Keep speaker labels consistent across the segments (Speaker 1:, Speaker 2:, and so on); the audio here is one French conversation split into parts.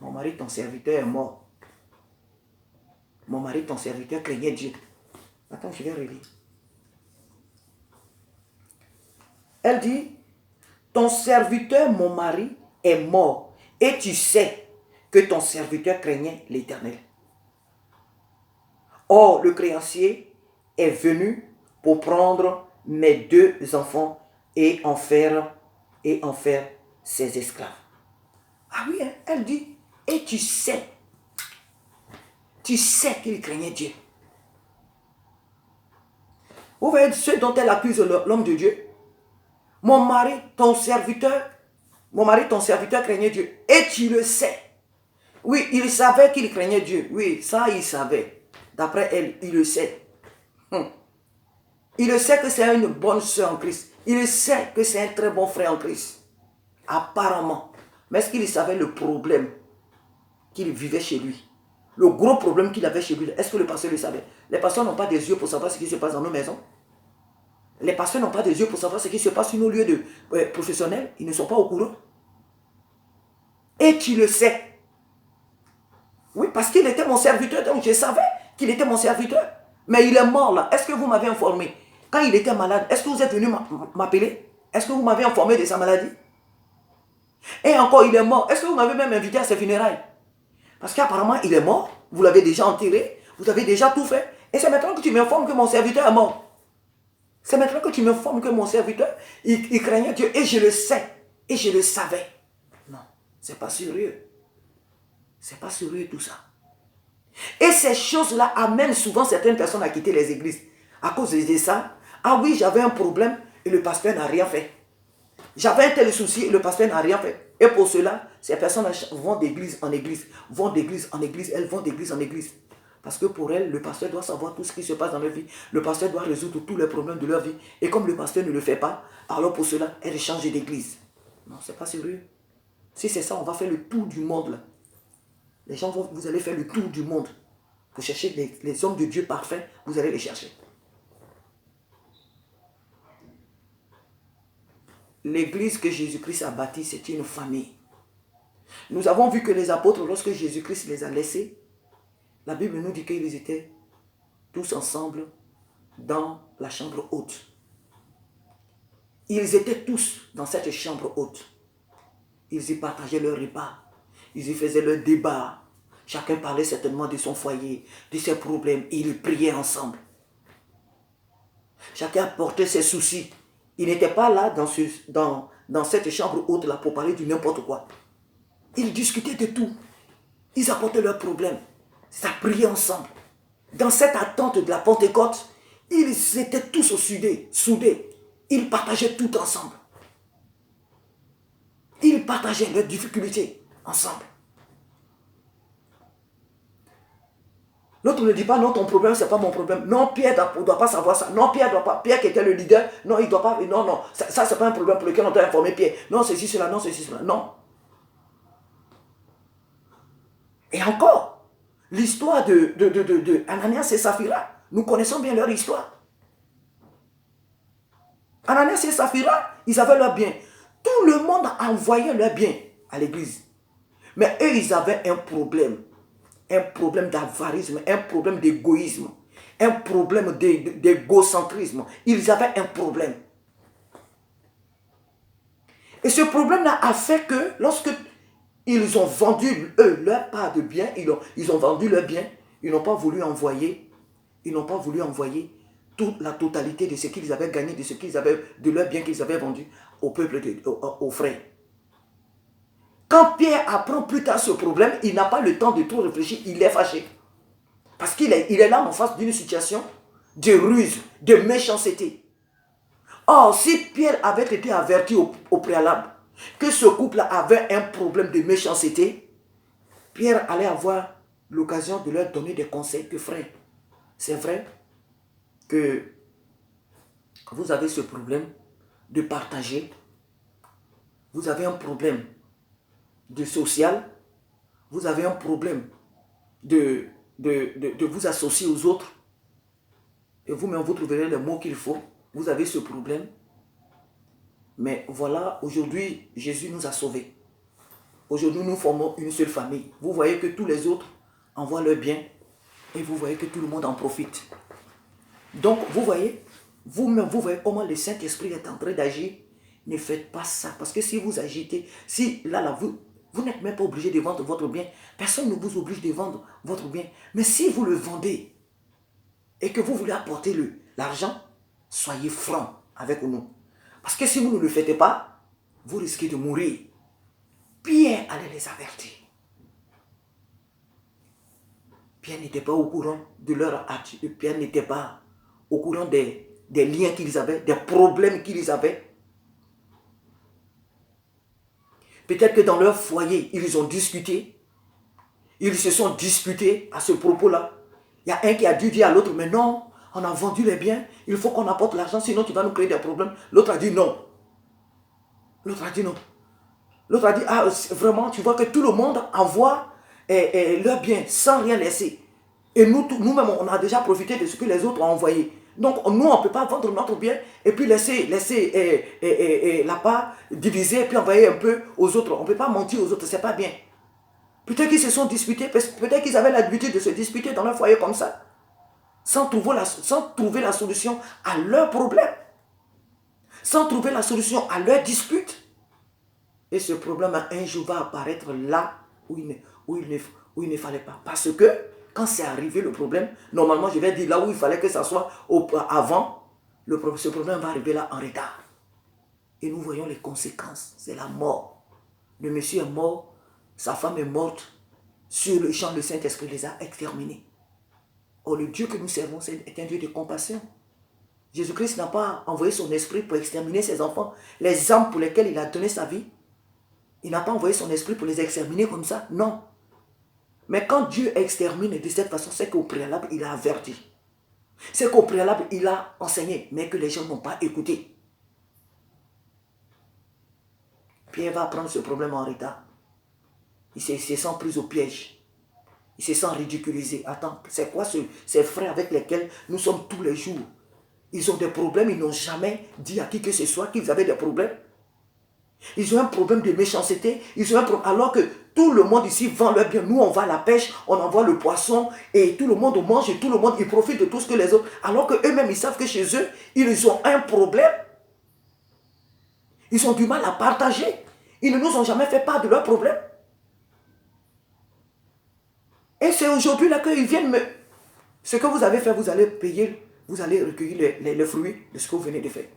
Speaker 1: Mon mari, ton serviteur, est mort. Mon mari, ton serviteur, craignait Dieu. Attends, je vais relire. Elle dit, ton serviteur, mon mari, est mort. Et tu sais que ton serviteur craignait l'Éternel. Or, le créancier est venu pour prendre mes 2 enfants et en faire ses esclaves. Ah oui, hein, elle dit, et tu sais qu'il craignait Dieu. Vous voyez ce dont elle accuse l'homme de Dieu. Mon mari, ton serviteur craignait Dieu. Et tu le sais. Oui, il savait qu'il craignait Dieu. Oui, ça, il savait. D'après elle, il le sait. Il le sait que c'est une bonne soeur en Christ. Il le sait que c'est un très bon frère en Christ. Apparemment. Mais est-ce qu'il savait le problème qu'il vivait chez lui? Le gros problème qu'il avait chez lui, est-ce que le pasteur le savait? Les pasteurs n'ont pas des yeux pour savoir ce qui se passe dans nos maisons. Les pasteurs n'ont pas des yeux pour savoir ce qui se passe sur nos lieux professionnels. Ils ne sont pas au courant. Et tu le sais. Oui, parce qu'il était mon serviteur, donc je savais qu'il était mon serviteur. Mais il est mort là. Est-ce que vous m'avez informé? Quand il était malade, est-ce que vous êtes venu m'appeler? Est-ce que vous m'avez informé de sa maladie? Et encore, il est mort. Est-ce que vous m'avez même invité à ses funérailles? Parce qu'apparemment, il est mort. Vous l'avez déjà enterré. Vous avez déjà tout fait. Et c'est maintenant que tu m'informes que mon serviteur est mort. C'est maintenant que tu m'informes que mon serviteur, il craignait Dieu. Et je le sais. Et je le savais. Non, c'est pas sérieux. C'est pas sérieux tout ça. Et ces choses-là amènent souvent certaines personnes à quitter les églises. À cause de ça, ah oui, j'avais un problème et le pasteur n'a rien fait. J'avais un tel souci et le pasteur n'a rien fait. Et pour cela, ces personnes vont d'église en église, vont d'église en église, elles vont d'église en église. Parce que pour elles, le pasteur doit savoir tout ce qui se passe dans leur vie. Le pasteur doit résoudre tous les problèmes de leur vie. Et comme le pasteur ne le fait pas, alors pour cela, elles changent d'église. Non, c'est pas sérieux. Si c'est ça, on va faire le tour du monde là. Les gens vous allez faire le tour du monde. Vous cherchez les hommes de Dieu parfaits, vous allez les chercher. L'église que Jésus-Christ a bâtie, c'est une famille. Nous avons vu que les apôtres, lorsque Jésus-Christ les a laissés, la Bible nous dit qu'ils étaient tous ensemble dans la chambre haute. Ils étaient tous dans cette chambre haute. Ils y partageaient leur repas. Ils y faisaient leur débat. Chacun parlait certainement de son foyer, de ses problèmes. Et ils priaient ensemble. Chacun apportait ses soucis. Ils n'étaient pas là dans cette chambre haute-là pour parler de n'importe quoi. Ils discutaient de tout. Ils apportaient leurs problèmes. Ça priait ensemble. Dans cette attente de la Pentecôte, ils étaient tous soudés. Ils partageaient tout ensemble. Ils partageaient leurs difficultés ensemble. L'autre ne dit pas, non, ton problème, ce n'est pas mon problème. Non, Pierre ne doit pas savoir ça. Non, Pierre ne doit pas. Pierre qui était le leader, non, il ne doit pas. Non, ça c'est pas un problème pour lequel on doit informer Pierre. Non, ceci, cela, non, ceci, cela. Non. Et encore, l'histoire de Ananias et Saphira, nous connaissons bien leur histoire. Ananias et Saphira, ils avaient leur bien. Tout le monde envoyait leur bien à l'église. Mais eux, ils avaient un problème. Un problème d'avarisme, un problème d'égoïsme, un problème d'égocentrisme. Ils avaient un problème. Et ce problème-là a fait que lorsque ils ont vendu, eux, leur part de bien, ils ont vendu leur bien, ils n'ont pas voulu envoyer toute la totalité de ce qu'ils avaient gagné, de leur bien qu'ils avaient vendu au peuple, aux frères. Quand Pierre apprend plus tard ce problème, il n'a pas le temps de tout réfléchir, il est fâché. Parce qu'il est là en face d'une situation de ruse, de méchanceté. Or, si Pierre avait été averti au préalable que ce couple avait un problème de méchanceté, Pierre allait avoir l'occasion de leur donner des conseils que frère, c'est vrai que vous avez ce problème de partager, vous avez un problème de social, vous avez un problème de vous associer aux autres, et vous-même vous trouverez les mots qu'il faut, vous avez ce problème. Mais voilà, aujourd'hui, Jésus nous a sauvés. Aujourd'hui, nous formons une seule famille. Vous voyez que tous les autres envoient leur bien et vous voyez que tout le monde en profite. Donc, vous voyez, vous-même, vous voyez comment le Saint-Esprit est en train d'agir. Ne faites pas ça. Parce que si vous agitez, si là, vous n'êtes même pas obligé de vendre votre bien. Personne ne vous oblige de vendre votre bien. Mais si vous le vendez et que vous voulez apporter l'argent, soyez franc avec nous. Parce que si vous ne le faites pas, vous risquez de mourir. Pierre allait les avertir. Pierre n'était pas au courant de leur attitude. Pierre n'était pas au courant des liens qu'ils avaient, des problèmes qu'ils avaient. Peut-être que dans leur foyer, ils ont discuté. Ils se sont disputés à ce propos-là. Il y a un qui a dû dire à l'autre, mais non, on a vendu les biens, il faut qu'on apporte l'argent, sinon tu vas nous créer des problèmes. L'autre a dit non. L'autre a dit non. L'autre a dit, ah, vraiment, tu vois que tout le monde envoie leurs biens sans rien laisser. Et nous-mêmes, on a déjà profité de ce que les autres ont envoyé. Donc, nous, on ne peut pas vendre notre bien et puis laisser la part divisée et puis envoyer un peu aux autres. On ne peut pas mentir aux autres, ce n'est pas bien. Peut-être qu'ils se sont disputés, peut-être qu'ils avaient l'habitude de se disputer dans leur foyer comme ça, sans trouver la solution à leurs problèmes, sans trouver la solution à leurs disputes. Et ce problème, un jour, va apparaître là où il ne fallait pas. Parce que, quand c'est arrivé le problème, normalement, je vais dire là où il fallait que ça soit avant, ce problème va arriver là en retard. Et nous voyons les conséquences. C'est la mort. Le monsieur est mort, sa femme est morte. Sur le champ, le Saint-Esprit les a exterminés. Or, le Dieu que nous servons, est un Dieu de compassion. Jésus-Christ n'a pas envoyé son esprit pour exterminer ses enfants. Les âmes pour lesquelles il a donné sa vie, il n'a pas envoyé son esprit pour les exterminer comme ça. Non. Mais quand Dieu extermine de cette façon, c'est qu'au préalable, il a averti. C'est qu'au préalable, il a enseigné, mais que les gens n'ont pas écouté. Pierre va prendre ce problème en retard. Il se sent pris au piège. Il se sent ridiculisé. Attends, c'est quoi ces frères avec lesquels nous sommes tous les jours? Ils ont des problèmes, ils n'ont jamais dit à qui que ce soit qu'ils avaient des problèmes. Ils ont un problème de méchanceté, alors que tout le monde ici vend leur bien. Nous, on va à la pêche, on envoie le poisson et tout le monde mange et tout le monde, ils profitent de tout ce que les autres. Alors qu'eux-mêmes, ils savent que chez eux, ils ont un problème. Ils ont du mal à partager. Ils ne nous ont jamais fait part de leurs problèmes. Et c'est aujourd'hui là qu'ils viennent me... Ce que vous avez fait, vous allez payer, vous allez recueillir les fruits de ce que vous venez de faire.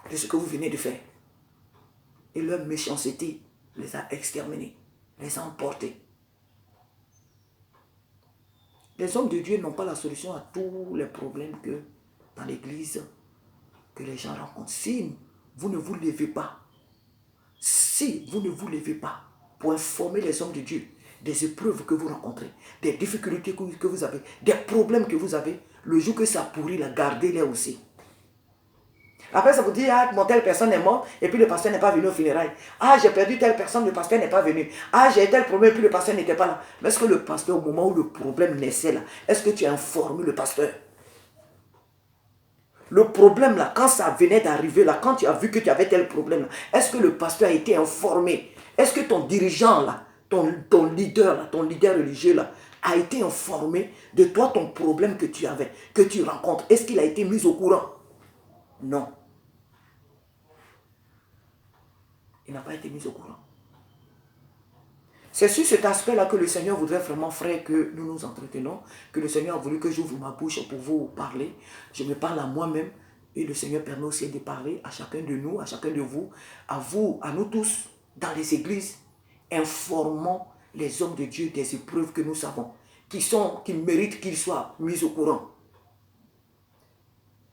Speaker 1: De ce que vous venez de faire. Et leur méchanceté les a exterminés, les a emportés. Les hommes de Dieu n'ont pas la solution à tous les problèmes que dans l'église que les gens rencontrent. Si vous ne vous levez pas, pour informer les hommes de Dieu des épreuves que vous rencontrez, des difficultés que vous avez, des problèmes que vous avez, le jour que ça pourrit, gardez-les aussi. Après, ça vous dit, ah, mon telle personne est morte, et puis le pasteur n'est pas venu aux funérailles. Ah, j'ai perdu telle personne, le pasteur n'est pas venu. Ah, j'ai tel problème, et puis le pasteur n'était pas là. Mais est-ce que le pasteur, au moment où le problème naissait là, est-ce que tu as informé le pasteur? Le problème là, quand ça venait d'arriver là, quand tu as vu que tu avais tel problème là, est-ce que le pasteur a été informé? Est-ce que ton dirigeant là, ton leader là, ton leader religieux là, a été informé de toi, ton problème que tu avais, que tu rencontres? Est-ce qu'il a été mis au courant? Non. Il n'a pas été mis au courant. C'est sur cet aspect-là que le Seigneur voudrait vraiment, frère, que nous nous entretenons, que le Seigneur a voulu que j'ouvre ma bouche pour vous parler. Je me parle à moi-même et le Seigneur permet aussi de parler à chacun de nous, à chacun de vous, à nous tous, dans les églises, informant les hommes de Dieu des épreuves que nous savons, qui méritent qu'ils soient mis au courant.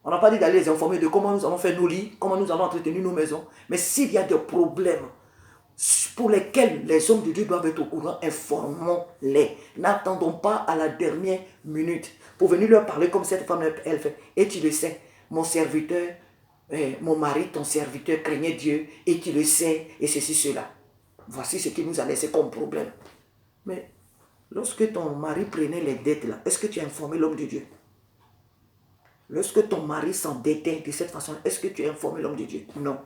Speaker 1: On n'a pas dit d'aller les informer de comment nous allons faire nos lits, comment nous allons entretenir nos maisons. Mais s'il y a des problèmes pour lesquels les hommes de Dieu doivent être au courant, informons-les. N'attendons pas à la dernière minute pour venir leur parler comme cette femme, elle fait. Et tu le sais, mon serviteur, mon mari, ton serviteur craignait Dieu, et tu le sais, et ceci, cela. Voici ce qui nous a laissé comme problème. Mais lorsque ton mari prenait les dettes là, est-ce que tu as informé l'homme de Dieu? Lorsque ton mari s'endettait de cette façon, est-ce que tu as informé l'homme de Dieu? Non.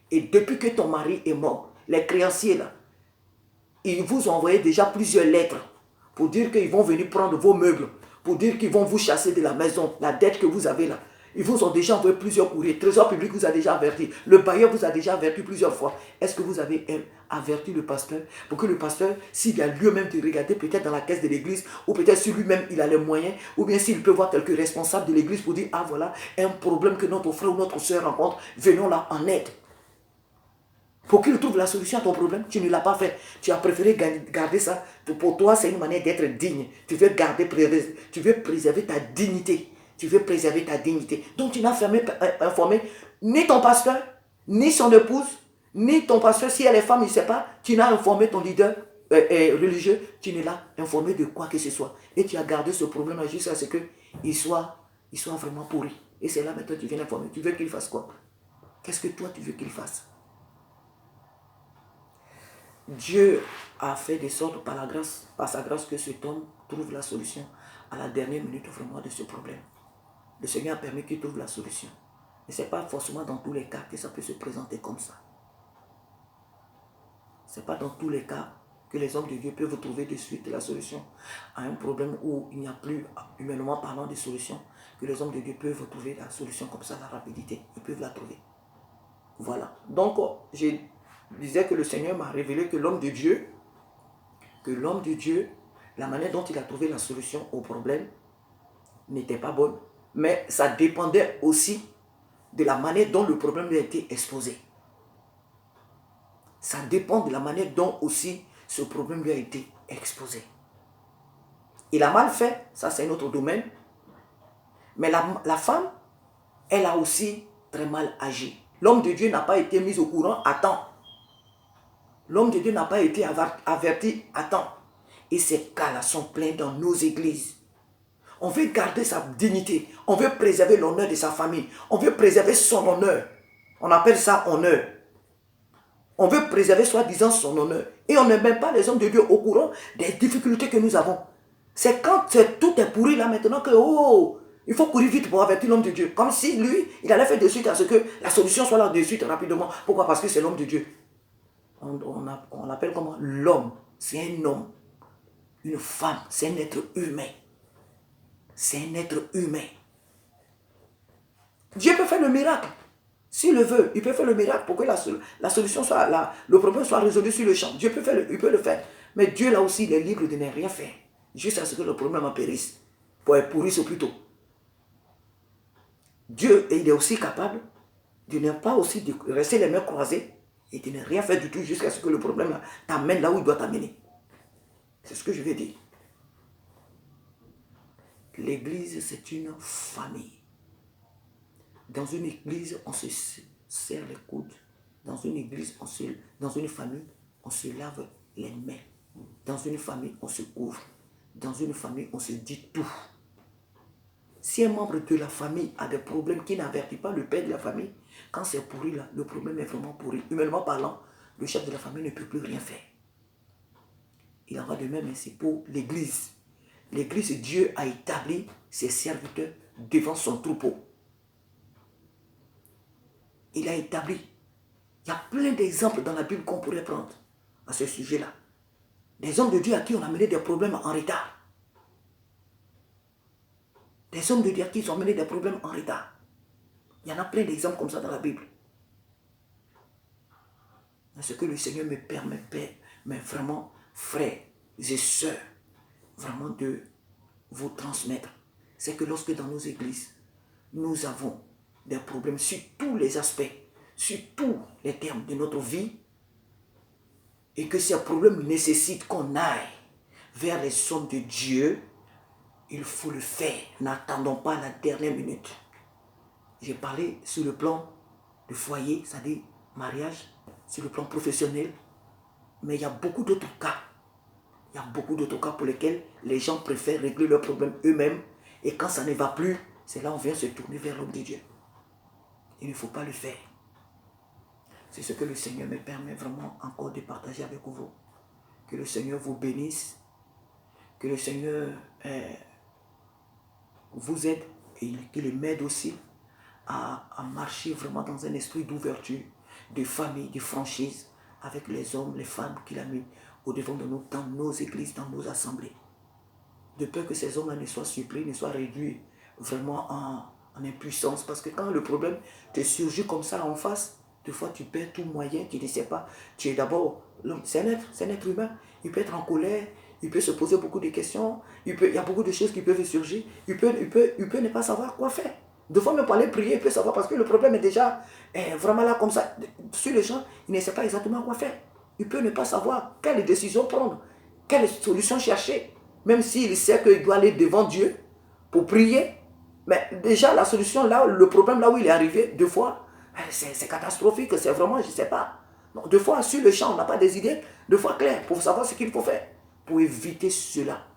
Speaker 1: Et depuis que ton mari est mort, les créanciers là, ils vous ont envoyé déjà plusieurs lettres pour dire qu'ils vont venir prendre vos meubles, pour dire qu'ils vont vous chasser de la maison, la dette que vous avez là. Ils vous ont déjà envoyé plusieurs courriers. Trésor public vous a déjà averti. Le bailleur vous a déjà averti plusieurs fois. Est-ce que vous avez averti le pasteur pour que le pasteur, s'il y a lieu même de regarder peut-être dans la caisse de l'église, ou peut-être si lui-même il a les moyens, ou bien s'il peut voir quelques responsables de l'église pour dire, ah voilà, un problème que notre frère ou notre soeur rencontre, venons là en aide. Pour qu'il trouve la solution à ton problème, tu ne l'as pas fait. Tu as préféré garder ça. Pour toi, c'est une manière d'être digne. Tu veux préserver ta dignité. Tu veux préserver ta dignité. Donc, tu n'as informé ni ton pasteur, ni son épouse, ni ton pasteur. Si elle est femme, il ne sait pas. Tu n'as informé ton leader religieux. Tu ne l'as informé de quoi que ce soit. Et tu as gardé ce problème jusqu'à ce qu'il soit vraiment pourri. Et c'est là maintenant que tu viens informer. Tu veux qu'il fasse quoi? Qu'est-ce que toi, tu veux qu'il fasse? Dieu a fait de sorte par sa grâce que cet homme trouve la solution à la dernière minute vraiment de ce problème. Le Seigneur a permis qu'il trouve la solution. Mais ce n'est pas forcément dans tous les cas que ça peut se présenter comme ça. Ce n'est pas dans tous les cas que les hommes de Dieu peuvent trouver de suite la solution à un problème où il n'y a plus, humainement parlant, de solution, que les hommes de Dieu peuvent trouver la solution comme ça, la rapidité. Ils peuvent la trouver. Voilà. Donc, je disais que le Seigneur m'a révélé que l'homme de Dieu, la manière dont il a trouvé la solution au problème n'était pas bonne, mais ça dépendait aussi de la manière dont le problème lui a été exposé. Ça dépend de la manière dont aussi ce problème lui a été exposé. Il a mal fait, ça c'est un autre domaine, mais la femme, elle a aussi très mal agi. L'homme de Dieu n'a pas été mis au courant à temps. L'homme de Dieu n'a pas été averti à temps. Et ces cas-là sont pleins dans nos églises. On veut garder sa dignité. On veut préserver l'honneur de sa famille. On veut préserver son honneur. On appelle ça honneur. On veut préserver soi-disant son honneur. Et on ne met même pas les hommes de Dieu au courant des difficultés que nous avons. C'est quand tout est pourri là maintenant que, il faut courir vite pour avertir l'homme de Dieu. Comme si lui, il allait faire de suite à ce que la solution soit là de suite rapidement. Pourquoi? Parce que c'est l'homme de Dieu. On l'appelle comment? L'homme, c'est un homme. Une femme, c'est un être humain. C'est un être humain. Dieu peut faire le miracle. S'il le veut, il peut faire le miracle pour que la solution soit là, le problème soit résolu sur le champ. Dieu peut faire il peut le faire. Mais Dieu là aussi, il est libre de ne rien faire. Juste à ce que le problème en périsse. Pourrisse au plus tôt. Dieu, il est aussi capable de ne pas aussi de rester les mains croisées et de ne rien faire du tout jusqu'à ce que le problème t'amène là où il doit t'amener. C'est ce que je vais dire. L'église, c'est une famille. Dans une église, on se serre les coudes. Dans une église, dans une famille, on se lave les mains. Dans une famille, on se couvre. Dans une famille, on se dit tout. Si un membre de la famille a des problèmes qui n'avertit pas le père de la famille, quand c'est pourri là, le problème est vraiment pourri. Humainement parlant, le chef de la famille ne peut plus rien faire. Il en va de même ainsi pour l'église. L'église, Dieu a établi ses serviteurs devant son troupeau. Il a établi. Il y a plein d'exemples dans la Bible qu'on pourrait prendre à ce sujet-là. Des hommes de Dieu à qui on a mené des problèmes en retard. Des hommes de Dieu à qui ils ont mené des problèmes en retard. Il y en a plein d'exemples comme ça dans la Bible. Ce que le Seigneur me permet, mais vraiment, frères et sœurs, vraiment de vous transmettre, c'est que lorsque dans nos églises, nous avons des problèmes sur tous les aspects, sur tous les termes de notre vie, et que ces problèmes nécessitent qu'on aille vers les hommes de Dieu, il faut le faire. N'attendons pas la dernière minute. J'ai parlé sur le plan du foyer, c'est-à-dire mariage, sur le plan professionnel, mais il y a beaucoup d'autres cas. Il y a beaucoup d'autres cas pour lesquels les gens préfèrent régler leurs problèmes eux-mêmes, et quand ça ne va plus, c'est là qu'on vient se tourner vers l'homme de Dieu. Il ne faut pas le faire. C'est ce que le Seigneur me permet vraiment encore de partager avec vous. Que le Seigneur vous bénisse. Que le Seigneur vous aide et qu'il m'aide aussi à marcher vraiment dans un esprit d'ouverture, de famille, de franchise, avec les hommes, les femmes qu'il a mis au-devant de nous, dans nos églises, dans nos assemblées. De peur que ces hommes-là ne soient surpris, ne soient réduits vraiment en impuissance. Parce que quand le problème te surgit comme ça en face, des fois tu perds tout moyen, tu ne sais pas. Tu es d'abord l'homme, c'est un être humain. Il peut être en colère, il peut se poser beaucoup de questions, il y a beaucoup de choses qui peuvent surgir. Il peut ne pas savoir quoi faire. Des fois, même pour aller prier, il peut savoir parce que le problème est déjà vraiment là comme ça. Sur les gens, il ne sait pas exactement quoi faire. Il peut ne pas savoir quelle décision prendre, quelle solution chercher. Même s'il sait qu'il doit aller devant Dieu pour prier. Mais déjà, la solution là, le problème là où il est arrivé, deux fois, c'est catastrophique. C'est vraiment, je ne sais pas. Donc, deux fois, sur le champ, on n'a pas des idées, deux fois claires pour savoir ce qu'il faut faire. Pour éviter cela,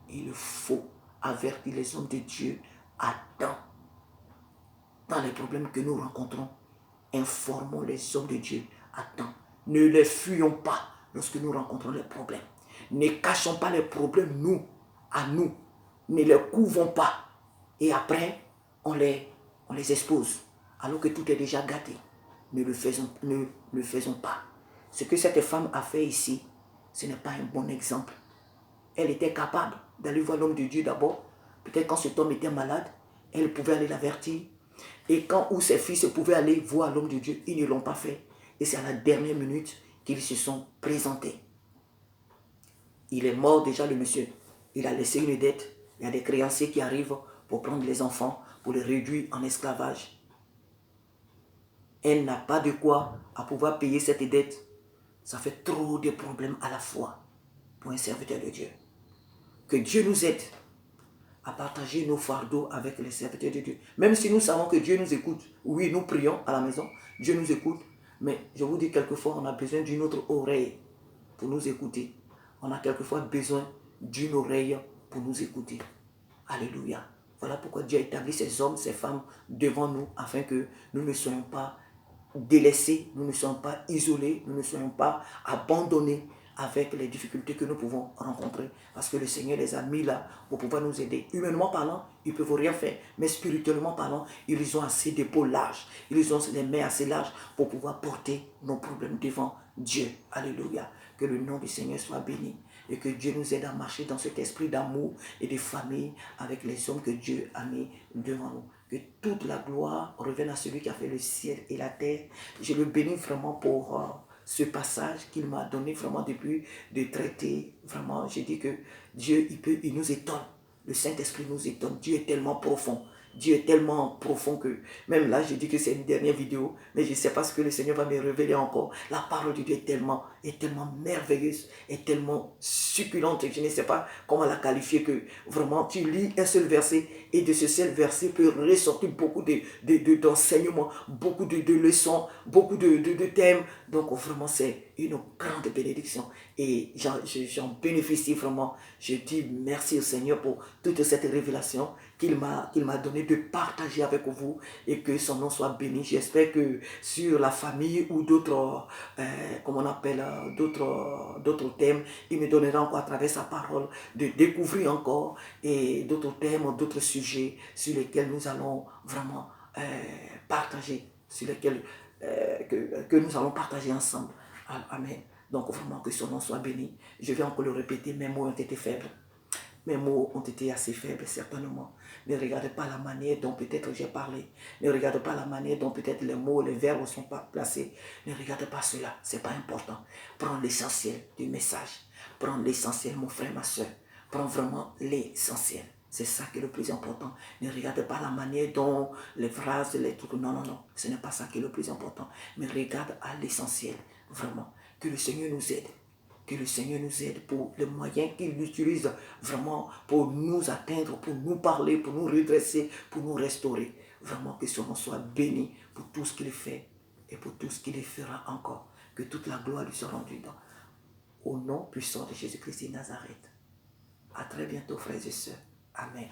Speaker 1: il faut avertir les hommes de Dieu à temps. Dans les problèmes que nous rencontrons, informons les hommes de Dieu à temps. Ne les fuyons pas lorsque nous rencontrons les problèmes. Ne cachons pas les problèmes, à nous. Ne les couvrons pas. Et après, on les expose. Alors que tout est déjà gâté. Ne le faisons pas. Ce que cette femme a fait ici, ce n'est pas un bon exemple. Elle était capable d'aller voir l'homme de Dieu d'abord. Peut-être quand cet homme était malade, elle pouvait aller l'avertir. Et quand où ses fils pouvaient aller voir l'homme de Dieu, ils ne l'ont pas fait. Et c'est à la dernière minute qu'ils se sont présentés. Il est mort déjà le monsieur. Il a laissé une dette. Il y a des créanciers qui arrivent pour prendre les enfants, pour les réduire en esclavage. Elle n'a pas de quoi à pouvoir payer cette dette. Ça fait trop de problèmes à la fois pour un serviteur de Dieu. Que Dieu nous aide à partager nos fardeaux avec les serviteurs de Dieu. Même si nous savons que Dieu nous écoute. Oui, nous prions à la maison. Dieu nous écoute. Mais je vous dis, quelquefois, on a besoin d'une autre oreille pour nous écouter. On a quelquefois besoin d'une oreille pour nous écouter. Alléluia. Voilà pourquoi Dieu a établi ces hommes, ces femmes devant nous, afin que nous ne soyons pas délaissés, nous ne soyons pas isolés, nous ne soyons pas abandonnés avec les difficultés que nous pouvons rencontrer. Parce que le Seigneur les a mis là pour pouvoir nous aider. Humainement parlant, ils ne peuvent rien faire. Mais spirituellement parlant, ils ont assez d'épaules larges. Ils ont les mains assez larges pour pouvoir porter nos problèmes devant Dieu. Alléluia. Que le nom du Seigneur soit béni. Et que Dieu nous aide à marcher dans cet esprit d'amour et de famille avec les hommes que Dieu a mis devant nous. Que toute la gloire revienne à celui qui a fait le ciel et la terre. Je le bénis vraiment pour ce passage qu'il m'a donné vraiment depuis de traiter. Vraiment, j'ai dit que Dieu, il nous étonne. Le Saint-Esprit nous étonne. Dieu est tellement profond. Dieu est tellement profond que même là, je dis que c'est une dernière vidéo, mais je ne sais pas ce que le Seigneur va me révéler encore. La parole de Dieu est tellement merveilleuse, est tellement succulente, je ne sais pas comment la qualifier, que vraiment tu lis un seul verset et de ce seul verset peut ressortir beaucoup d'enseignements, beaucoup de leçons, beaucoup de thèmes. Donc vraiment, c'est une grande bénédiction et j'en bénéficie vraiment. Je dis merci au Seigneur pour toute cette révélation qu'il m'a donné de partager avec vous et que son nom soit béni. J'espère que sur la famille ou d'autres, comment on appelle, d'autres thèmes, il me donnera encore à travers sa parole de découvrir encore et d'autres thèmes, d'autres sujets sur lesquels nous allons vraiment partager, sur lesquels que nous allons partager ensemble. Amen. Donc vraiment que son nom soit béni. Je vais encore le répéter, mes mots ont été faibles. Mes mots ont été assez faibles, certainement. Ne regardez pas la manière dont peut-être j'ai parlé. Ne regardez pas la manière dont peut-être les mots, les verbes ne sont pas placés. Ne regardez pas cela, ce n'est pas important. Prends l'essentiel du message. Prends l'essentiel, mon frère, ma soeur. Prends vraiment l'essentiel. C'est ça qui est le plus important. Ne regardez pas la manière dont les phrases, les trucs. Non, non, non. Ce n'est pas ça qui est le plus important. Mais regarde à l'essentiel, vraiment. Que le Seigneur nous aide. Que le Seigneur nous aide pour les moyens qu'il utilise vraiment pour nous atteindre, pour nous parler, pour nous redresser, pour nous restaurer. Vraiment que son nom soit béni pour tout ce qu'il fait et pour tout ce qu'il fera encore. Que toute la gloire lui soit rendue au nom puissant de Jésus-Christ de Nazareth. À très bientôt, frères et sœurs. Amen.